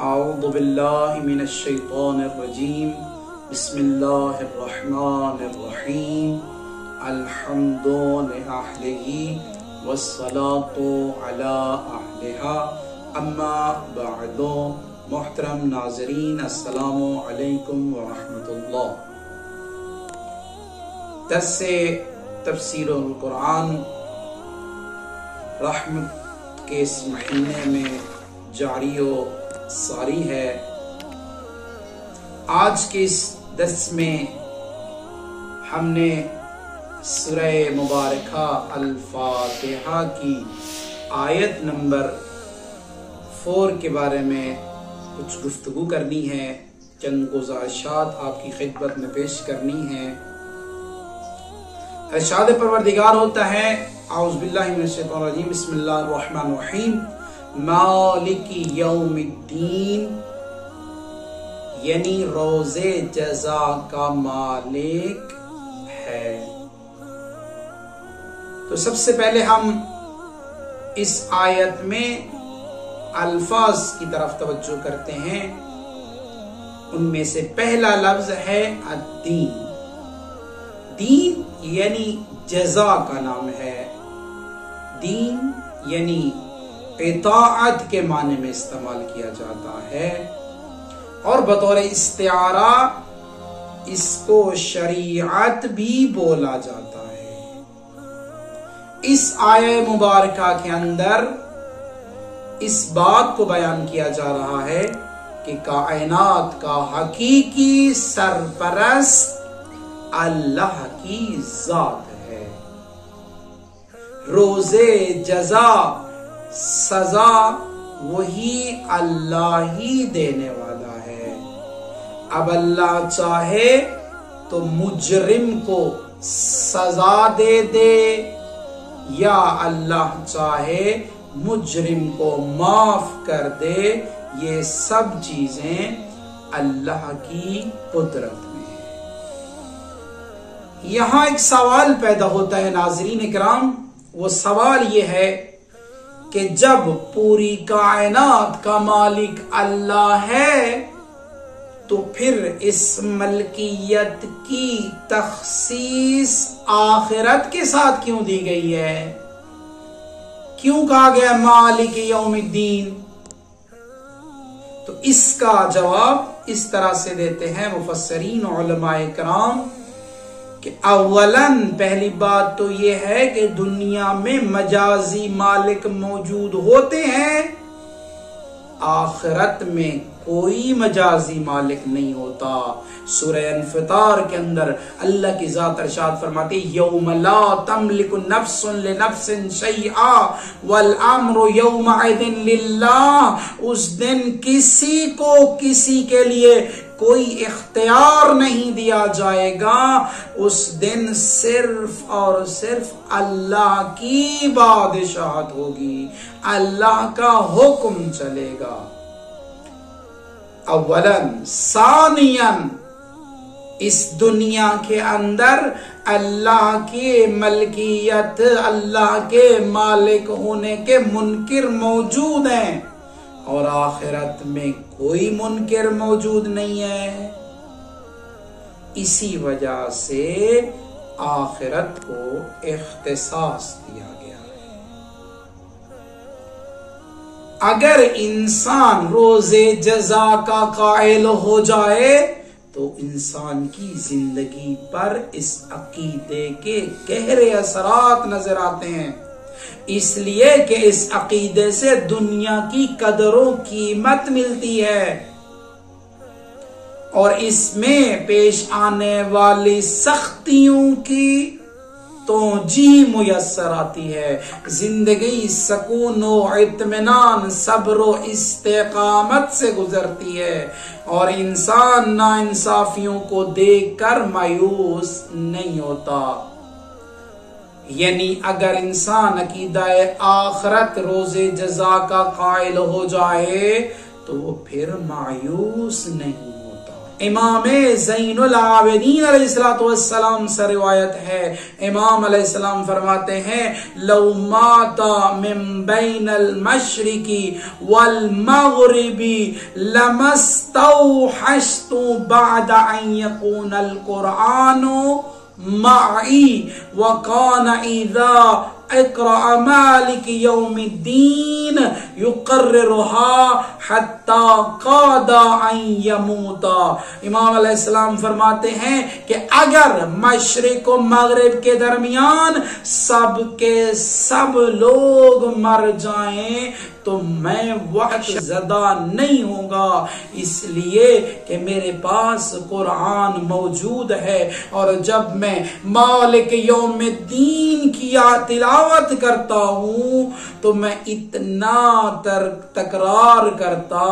अऊज़ु बिल्लाहि मिनश शैतानिर रजीम। बिस्मिल्लाहिर्रहमानिर्रहीम। अल्हम्दुलिल्लाहि वस्सलातु अला अहलिहा अम्मा बअदु। मोहतरम नाज़रीन, अस्सलामु अलैकुम व रहमतुल्लाह। दर्से तफसीरुल कुरान रहमत के इस महीने में जारी व सारी है। आज के इस दर्स में हमने सूरह मुबारका अल-फातिहा की आयत नंबर 4 के बारे में कुछ गुफ्तगू करनी है, चंद गुज़ारिशात आपकी खिदमत में पेश करनी है। इरशाद परवरदिगार होता है, औज़ु बिल्लाहि मिनश शैतानिर रजीम, बिस्मिल्लाहिर रहमानिर रहीम। मालिकी यौमिद्दीन, यानी रोज़े जज़ा का मालिक है। तो सबसे पहले हम इस आयत में अल्फाज की तरफ तवज्जो करते हैं। उनमें से पहला लफ्ज है अद्दीन। दीन यानी जज़ा का नाम है। दीन यानी इताअत के माने में इस्तेमाल किया जाता है और बतौर इस्तिआरा इसको शरीयत भी बोला जाता है। इस आयत मुबारका के अंदर इस बात को बयान किया जा रहा है कि कायनात का हकीकी सरपरस्त अल्लाह की जात है। रोज़े जज़ा सजा वही अल्लाह ही देने वाला है। अब अल्लाह चाहे तो मुजरिम को सजा दे या अल्लाह चाहे मुजरिम को माफ कर दे। ये सब चीजें अल्लाह की कुदरत में है। यहां एक सवाल पैदा होता है नाज़रीन इकराम। वो सवाल ये है कि जब पूरी कायनात का मालिक अल्लाह है तो फिर इस मलकियत की तखसीस आखिरत के साथ क्यों दी गई है? क्यों कहा गया मालिक यौमिद्दीन? तो इसका जवाब इस तरह से देते हैं मुफस्सरीन उलमाए किराम कि अव्वलन पहली बात तो ये है कि दुनिया में मजाजी मालिक मौजूद होते हैं, आखिरत में कोई मजाजी मालिक नहीं होता। सूरह अनफतार के अंदर अल्लाह की जात इरशाद फरमाती, यौम ला तमलिकु नफ्सुन लिनफ्सिन शैआ वल अम्रु यौमइदिन लिल्लाह। उस दिन किसी को किसी के लिए कोई इख्तियार नहीं दिया जाएगा। उस दिन सिर्फ और सिर्फ अल्लाह की बादशाहत होगी, अल्लाह का हुक्म चलेगा। अव्वलन सानियन, इस दुनिया के अंदर अल्लाह की मलकियत, अल्लाह के मालिक होने के मुनकिर मौजूद हैं और आखिरत में कोई मुनकिर मौजूद नहीं है। इसी वजह से आखिरत को इख्तिसास दिया गया है। अगर इंसान रोज़े जज़ा का कायल हो जाए तो इंसान की जिंदगी पर इस अकीदे के गहरे असरात नजर आते हैं। इसलिए कि इस अकीदे से दुनिया की कदरों कीमत मिलती है और इसमें पेश आने वाली सख्तियों की तोजी मुयस्सर आती है। जिंदगी सकून व इत्मीनान, सब्र व इस्तेकामत से गुजरती है और इंसान नाइंसाफियों को देखकर मायूस नहीं होता। यानी अगर इंसान अकीदाए आखिरत रोज़े जज़ा का कायल हो जाए तो वो फिर मायूस नहीं होता। इमाम ज़ैनुल आबिदीन अलैहिस्सलातु वस्सलाम से रिवायत है, इमाम अलैहिस्सलाम फरमाते हैं, लौ माता मिन बैनल मशरिकी वल मगरिबी लमस्तौहश्तु बअद अन यकूनल कुरआनु माई वकान इज़ा इक़रा मालिक यौमिद्दीन युक़र्रिरुहा हत्ता क़ादा अन यमूता। इमाम अलैहिस्सलाम फरमाते हैं कि अगर मशरिक और मगरिब के दरमियान सब के सब लोग मर जाएं तो मैं वक्त ज़दा नहीं होगा, इसलिए कि मेरे पास कुरान मौजूद है और जब मैं मालिक यौमिद्दीन की तिलावत करता हूं तो मैं इतना तकरार करता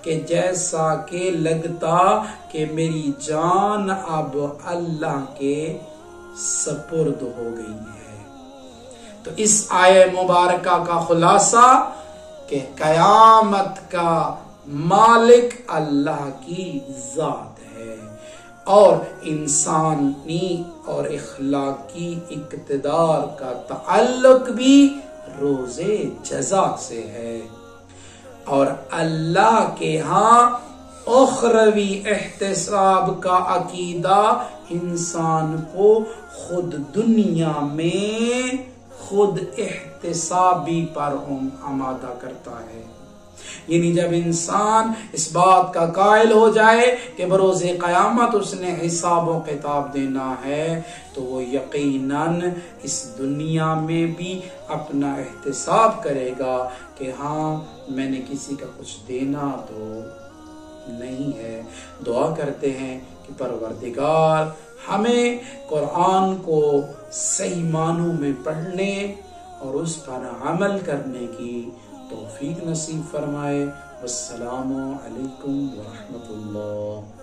कि जैसा कि लगता कि मेरी जान अब अल्लाह के सपुर्द हो गई है। तो इस आये मुबारका का खुलासा कि कयामत का मालिक अल्लाह की जात है और इंसानी और इखलाकी इक़्तिदार का ताल्लुक भी रोज़े जज़ा से है और अल्लाह के यहाँ उखरवी एहतिसाब का अकीदा इंसान को खुद दुनिया में खुद एहतिसाबी पर आमादा करता है। यानी जब इंसान इस बात का कायल हो जाए कि बरोज़े क़यामत उसने हिसाब व किताब देना है तो वो यकीनन इस दुनिया में भी अपना एहतिसाब करेगा कि हाँ मैंने किसी का कुछ देना तो नहीं है। दुआ करते हैं कि परवरदिगार हमें कुरान को सही मानों में पढ़ने और उस पर अमल करने की तौफीक नसीब फरमाए। वस्सलामु अलैकुम व रहमतुल्लाह।